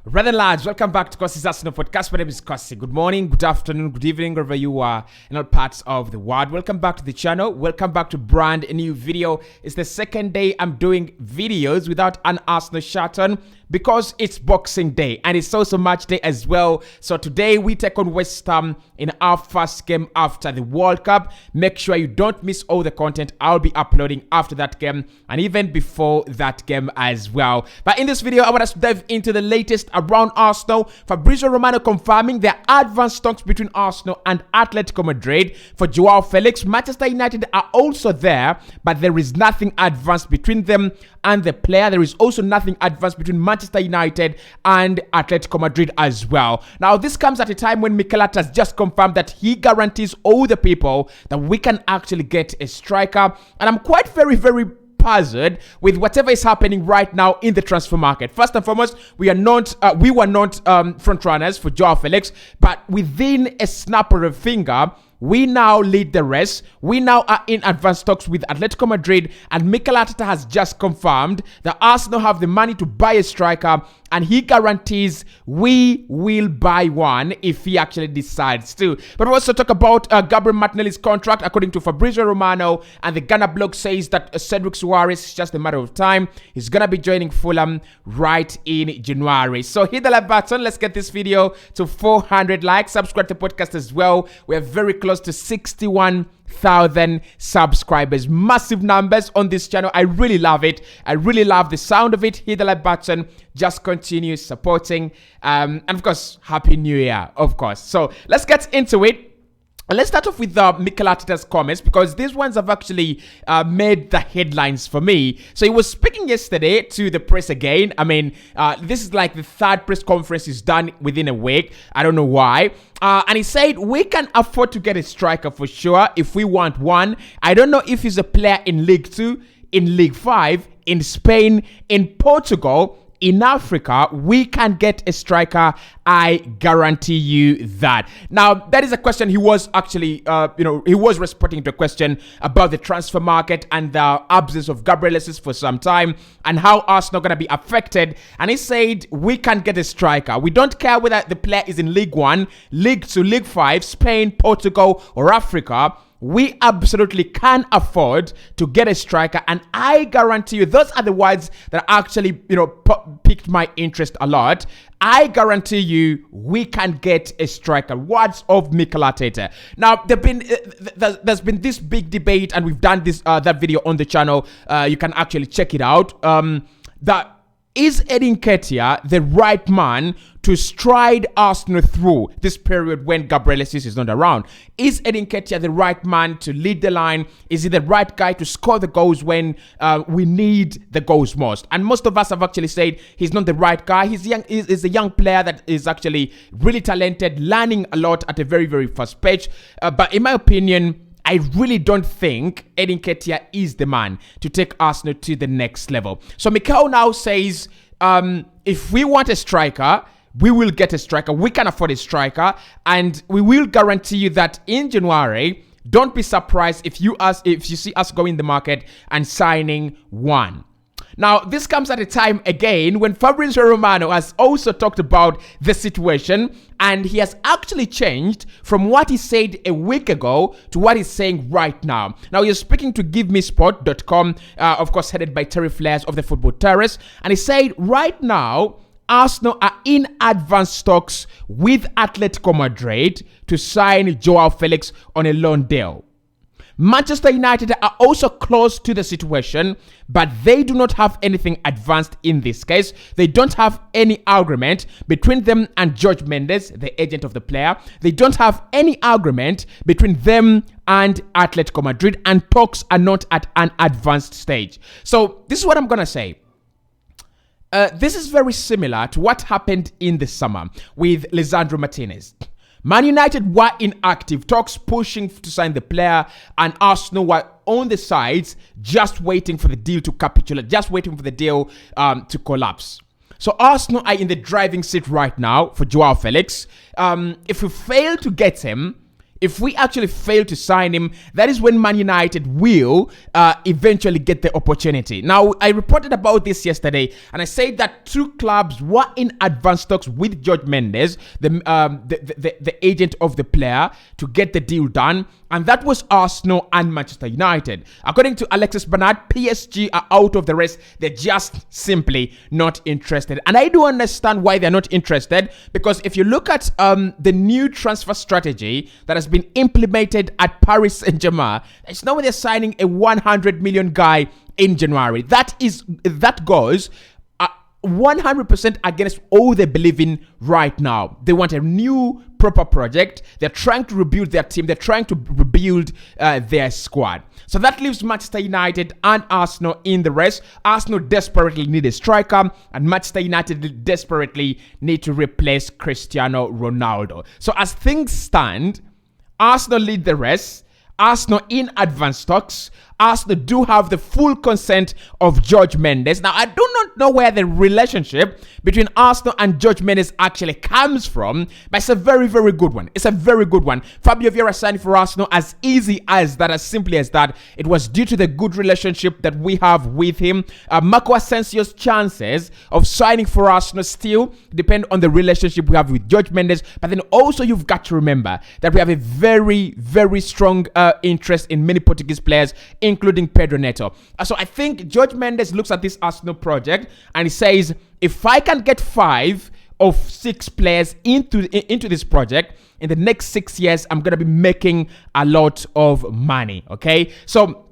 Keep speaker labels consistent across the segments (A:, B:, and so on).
A: Rather lads, welcome back to Cossy's Arsenal podcast. My name is Cossy. Good morning, good afternoon, good evening, wherever you are in all parts of the world. Welcome back to the channel. Welcome back to brand new video. It's the second day I'm doing videos without an Arsenal shirt on because it's Boxing Day and it's also match day as well. So today we take on West Ham in our first game after the World Cup. Make sure you don't miss all the content I'll be uploading after that game and even before that game as well. But in this video, I want us to dive into the latest around Arsenal. Fabrizio Romano confirming there are advanced talks between Arsenal and Atletico Madrid for Joao Felix. Manchester United are also there, but there is nothing advanced between them and the player. There is also nothing advanced between Manchester United and Atletico Madrid as well. Now, this comes at a time when Mikel Arteta has just confirmed that he guarantees all the people that we can actually get a striker. And I'm quite very puzzled with whatever is happening right now in the transfer market. First and foremost, we were not front runners for Joao Felix, but within a snap of a finger, we now lead the race. We now are in advanced talks with Atletico Madrid, and Mikel Arteta has just confirmed that Arsenal have the money to buy a striker, and he guarantees we will buy one if he actually decides to. But we also talk about Gabriel Martinelli's contract, according to Fabrizio Romano, and the Ghana blog says that Cedric Suarez is just a matter of time. He's gonna be joining Fulham right in January. So hit the like button. Let's get this video to 400 likes. Subscribe to the podcast as well. We are very close to 61,000 subscribers. Massive numbers on this channel. I really love it. I really love the sound of it. Hit the like button. Just continue supporting. And of course, Happy New Year, of course. So let's get into it. Let's start off with Mikel Arteta's comments because these ones have actually made the headlines for me. So he was speaking yesterday to the press again. I mean, this is like the third press conference he's done within a week. I don't know why. And he said, we can afford to get a striker for sure if we want one. I don't know if he's a player in League 2, in League 5, in Spain, in Portugal. In Africa, we can get a striker. I guarantee you that. Now, that is a question he was actually, he was responding to a question about the transfer market and the absence of Gabriel Jesus for some time and how Arsenal going to be affected. And he said, we can get a striker. We don't care whether the player is in League 1, League 2, League 5, Spain, Portugal, or Africa. We absolutely can afford to get a striker, and I guarantee you, those are the words that actually, piqued my interest a lot. I guarantee you, we can get a striker. Words of Mikel Arteta. Now, there's been this big debate, and we've done this that video on the channel. You can actually check it out. That is Eddie Nketiah the right man to stride Arsenal through this period when Gabriel Jesus is not around? Is Eddie Nketiah the right man to lead the line? Is he the right guy to score the goals when we need the goals most? And most of us have actually said he's not the right guy. He's a young player that is actually really talented, learning a lot at a very first page. But in my opinion, I really don't think Eddie Nketiah is the man to take Arsenal to the next level. So Mikel now says, if we want a striker, we will get a striker. We can afford a striker, and we will guarantee you that in January, don't be surprised if you see us going in the market and signing one. Now, this comes at a time again when Fabrizio Romano has also talked about the situation, and he has actually changed from what he said a week ago to what he's saying right now. Now, he's speaking to GiveMeSport.com, of course, headed by Terry Flares of the Football Terrace, and he said right now, Arsenal are in advanced talks with Atletico Madrid to sign Joao Felix on a loan deal. Manchester United are also close to the situation, but they do not have anything advanced in this case. They don't have any agreement between them and George Mendes, the agent of the player. They don't have any agreement between them and Atletico Madrid, and talks are not at an advanced stage. So this is what I'm going to say. This is very similar to what happened in the summer with Lisandro Martinez. Man United were in active talks, pushing to sign the player, and Arsenal were on the sides, just waiting for the deal to capitulate, just waiting for the deal to collapse. So Arsenal are in the driving seat right now for Joao Felix. If we fail to get him, If we actually fail to sign him, that is when Man United will eventually get the opportunity. Now, I reported about this yesterday, and I said that 2 clubs were in advanced talks with Jorge Mendes, the agent of the player, to get the deal done. And that was Arsenal and Manchester United. According to Alexis Bernard, PSG are out of the race. They're just simply not interested. And I do understand why they're not interested, because if you look at the new transfer strategy that has been implemented at Paris Saint-Germain, it's now they're signing a 100 million guy in January. That goes 100% against all they believe in right now. They want a new proper project. They're trying to rebuild their team. They're trying to rebuild their squad. So that leaves Manchester United and Arsenal in the race. Arsenal desperately need a striker, and Manchester United desperately need to replace Cristiano Ronaldo. So as things stand, Arsenal lead the race. Arsenal in advanced talks. Arsenal do have the full consent of Jorge Mendes. Now, I do not know where the relationship between Arsenal and Jorge Mendes actually comes from, but it's a very, very good one. It's a very good one. Fabio Vieira signed for Arsenal as easy as that, as simply as that. It was due to the good relationship that we have with him. Marco Asensio's chances of signing for Arsenal still depend on the relationship we have with Jorge Mendes. But then also you've got to remember that we have a very, very strong interest in many Portuguese players, including Pedro Neto. So I think Jorge Mendes looks at this Arsenal project and he says, if I can get 5 of 6 players into this project in the next 6 years, I'm going to be making a lot of money. Okay, so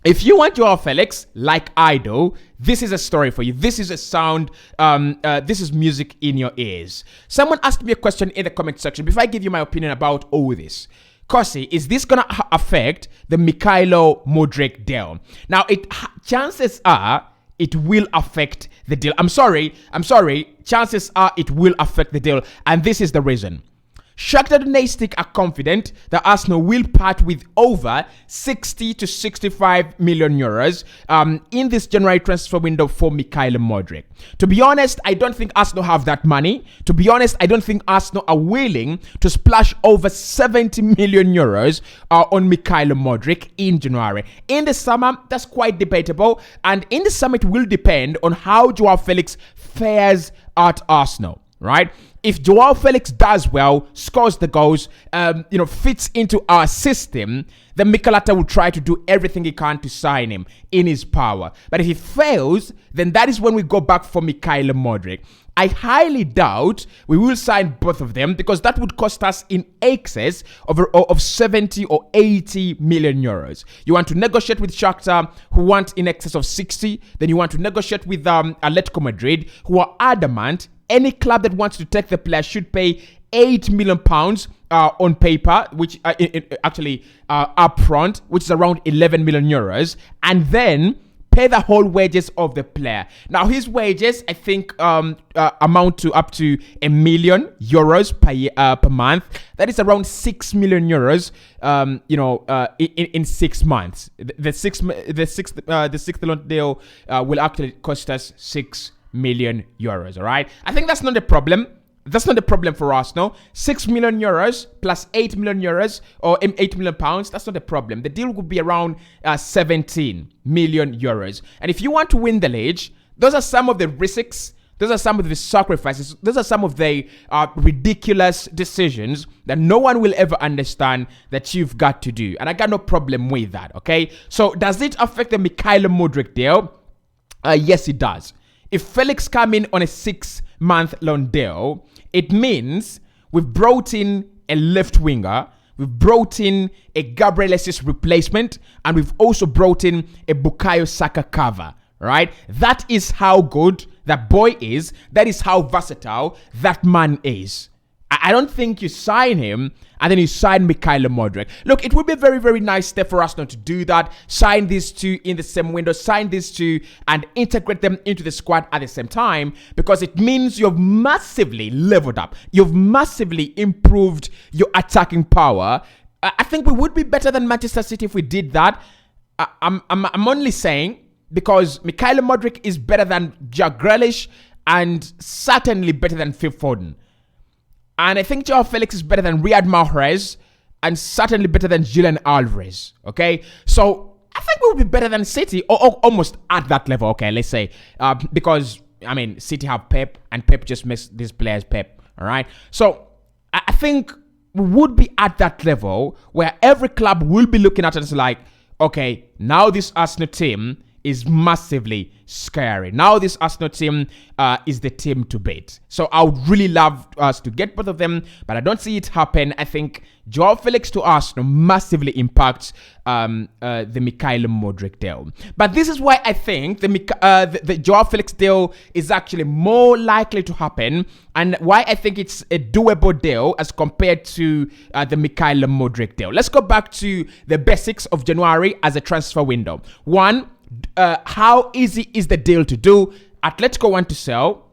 A: if you want Joao Felix, like I do, this is a story for you. This is a sound, this is music in your ears. Someone asked me a question in the comment section before I give you my opinion about all this. Cossy, is this going to affect the Mykhailo Mudryk deal? Now, chances are it will affect the deal. I'm sorry. Chances are it will affect the deal. And this is the reason. Shakhtar Donetsk are confident that Arsenal will part with over 60 to 65 million euros in this January transfer window for Mykhailo Mudryk. To be honest, I don't think Arsenal have that money. To be honest, I don't think Arsenal are willing to splash over 70 million euros on Mykhailo Mudryk in January. In the summer, that's quite debatable. And in the summer, it will depend on how Joao Felix fares at Arsenal, right? If Joao Felix does well, scores the goals, fits into our system, then Mikel Arteta will try to do everything he can to sign him in his power. But if he fails, then that is when we go back for Mykhailo Mudryk. I highly doubt we will sign both of them, because that would cost us in excess of 70 or 80 million euros. You want to negotiate with Shakhtar, who want in excess of 60. Then you want to negotiate with Atletico Madrid, who are adamant any club that wants to take the player should pay £8 million on paper, which actually upfront, which is around 11 million euros, and then pay the whole wages of the player. Now, his wages, I think, amount to up to €1 million per month. That is around 6 million euros. In 6 months. The sixth loan deal will actually cost us 6 million euros. All right, I think that's not the problem. That's not the problem for Arsenal. 6 million euros plus 8 million euros or 8 million pounds. That's not the problem. The deal would be around 17 million euros. And if you want to win the league, those are some of the risks. Those are some of the sacrifices. Those are some of the ridiculous decisions that no one will ever understand that you've got to do. And I got no problem with that. Okay. So does it affect the Mykhailo Mudryk deal? Yes, it does. If Felix come in on a 6-month loan deal, it means we've brought in a left winger, we've brought in a Gabriel Jesus replacement, and we've also brought in a Bukayo Saka cover, right? That is how good that boy is. That is how versatile that man is. I don't think you sign him and then you sign Mykhailo Mudryk. Look, it would be a very, very nice step for Arsenal to do that. Sign these two in the same window. Sign these two and integrate them into the squad at the same time, because it means you've massively leveled up. You've massively improved your attacking power. I think we would be better than Manchester City if we did that. I'm only saying because Mykhailo Mudryk is better than Jack Grealish and certainly better than Phil Foden. And I think Joao Felix is better than Riyad Mahrez and certainly better than Julian Alvarez. Okay, so I think we'll be better than City, or almost at that level. Okay, let's say because I mean City have Pep, and Pep just makes these players Pep. All right, so I think we would be at that level where every club will be looking at us like, okay, now this Arsenal team is massively scary. Now this Arsenal team is the team to beat. So I would really love us to get both of them, but I don't see it happen. I think Joao Felix to Arsenal massively impacts the Mikel Mudryk deal. But this is why I think the Joao Felix deal is actually more likely to happen, and why I think it's a doable deal as compared to the Mikel Mudryk deal. Let's go back to the basics of January as a transfer window. One, how easy is the deal to do? Atletico want to sell.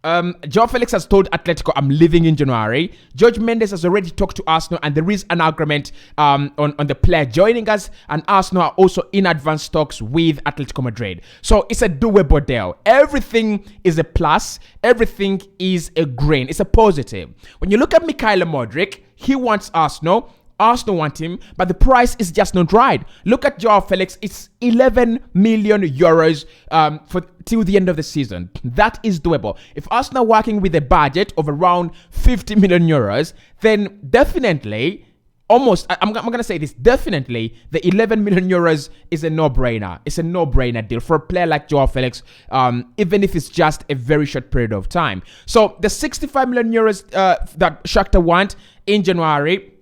A: Joao Felix has told Atletico, I'm leaving in January. Jorge Mendes has already talked to Arsenal, and there is an agreement on the player joining us, and Arsenal are also in advanced talks with Atletico Madrid. So it's a doable deal. Everything is a plus. Everything is a green. It's a positive. When you look at Mikel Mudryk, he wants Arsenal. Arsenal want him, but the price is just not right. Look at Joao Felix. It's 11 million euros for till the end of the season. That is doable. If Arsenal are working with a budget of around 50 million euros, then definitely, I'm going to say this, definitely the 11 million euros is a no-brainer. It's a no-brainer deal for a player like Joao Felix, even if it's just a very short period of time. So the 65 million euros that Shakhtar want in January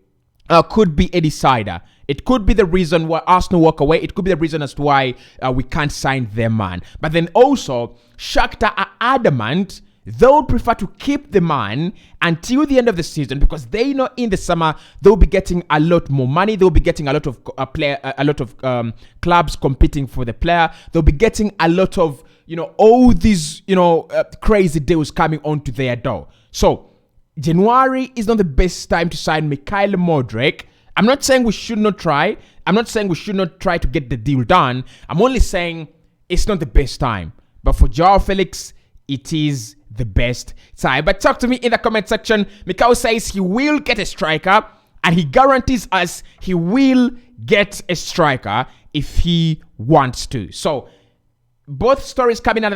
A: could be a decider. It could be the reason why Arsenal walk away. It could be the reason as to why we can't sign their man. But then also, Shakhtar are adamant they would prefer to keep the man until the end of the season, because they know in the summer they'll be getting a lot more money. They'll be getting a lot of clubs competing for the player. They'll be getting a lot of all these crazy deals coming onto their door. So January is not the best time to sign Mikel Mudryk. I'm not saying we should not try. I'm not saying we should not try to get the deal done. I'm only saying it's not the best time. But for Joao Felix, it is the best time. But talk to me in the comment section. Mikel says he will get a striker, and he guarantees us he will get a striker if he wants to. So both stories coming out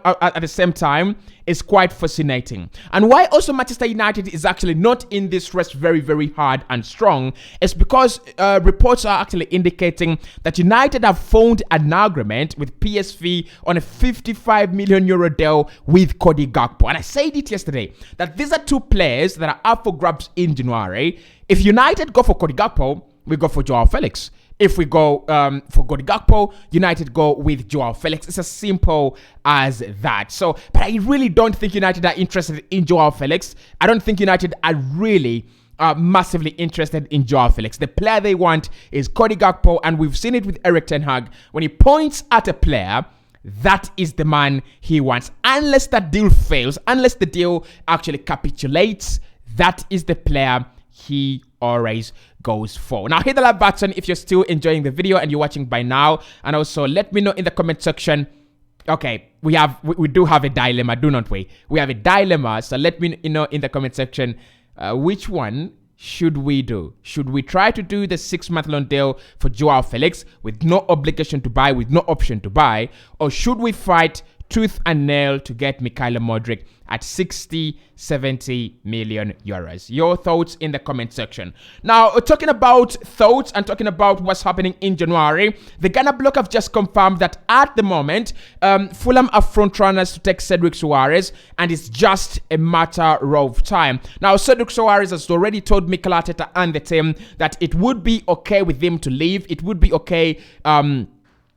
A: at the same time is quite fascinating. And why also Manchester United is actually not in this race very, very hard and strong is because reports are actually indicating that United have found an agreement with PSV on a 55 million euro deal with Cody Gakpo. And I said it yesterday that these are two players that are up for grabs in January. If United go for Cody Gakpo, we go for Joao Felix. If we go for Cody Gakpo, United go with Joao Felix. It's as simple as that. So, but I really don't think United are interested in Joao Felix. I don't think United are really massively interested in Joao Felix. The player they want is Cody Gakpo, and we've seen it with Erik ten Hag. When he points at a player, that is the man he wants. Unless that deal fails, unless the deal actually capitulates, that is the player he always goes for. Now hit the like button if you're still enjoying the video and you're watching by now, and also let me know in the comment section. Okay, we do have a dilemma, do not we? We have a dilemma, so let me know in the comment section which one should we do? Should we try to do the 6-month loan deal for Joao Felix with no obligation to buy, with no option to buy, or should we fight tooth and nail to get Mikel Mudryk at 60-70 million euros? Your thoughts in the comment section. Now, talking about thoughts and talking about what's happening in January, the Ghana block have just confirmed that at the moment, Fulham are front runners to take Cedric Suarez, and it's just a matter of time. Now, Cedric Suarez has already told Mikel Arteta and the team that it would be okay with him to leave. It would be okay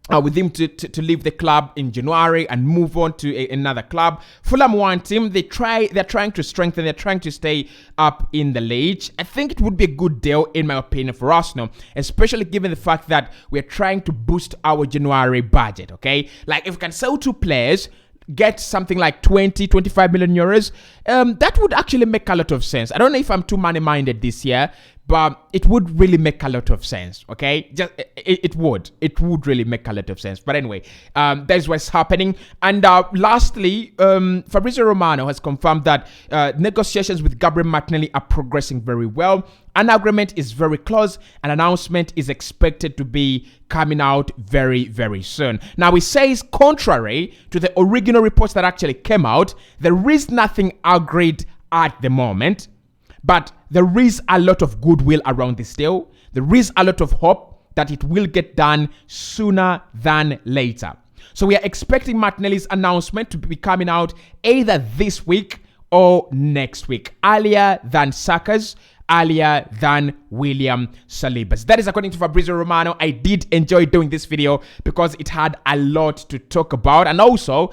A: with him to leave the club in January and move on to another club. Fulham want him. They're trying to strengthen. They're trying to stay up in the league. I think it would be a good deal, in my opinion, for Arsenal, especially given the fact that we're trying to boost our January budget, okay? Like, if we can sell 2 players, get something like 20-25 million euros, that would actually make a lot of sense. I don't know if I'm too money-minded this year, but it would really make a lot of sense, okay? It would really make a lot of sense. But anyway, that's what's happening. And lastly, Fabrizio Romano has confirmed that negotiations with Gabriel Martinelli are progressing very well. An agreement is very close. An announcement is expected to be coming out very, very soon. Now, he says, contrary to the original reports that actually came out, there is nothing agreed at the moment, but there is a lot of goodwill around this deal. There is a lot of hope that it will get done sooner than later. So we are expecting Martinelli's announcement to be coming out either this week or next week, earlier than Saka's, earlier than William Saliba's. That is according to Fabrizio Romano. I did enjoy doing this video because it had a lot to talk about, and also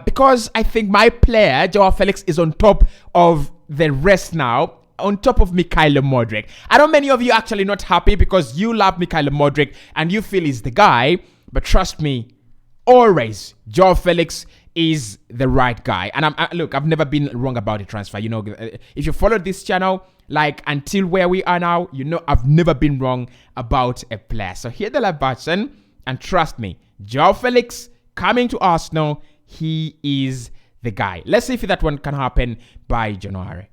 A: because I think my player, Joao Felix, is on top of the rest now, on top of Mikel Mudryk. I know many of you actually not happy because you love Mikel Mudryk and you feel he's the guy, but trust me, always Joao Felix is the right guy. And look, I've never been wrong about the transfer. You know, if you followed this channel, like until where we are now, you know I've never been wrong about a player. So hit the like button and trust me, Joao Felix coming to Arsenal, he is the guy. Let's see if that one can happen by January.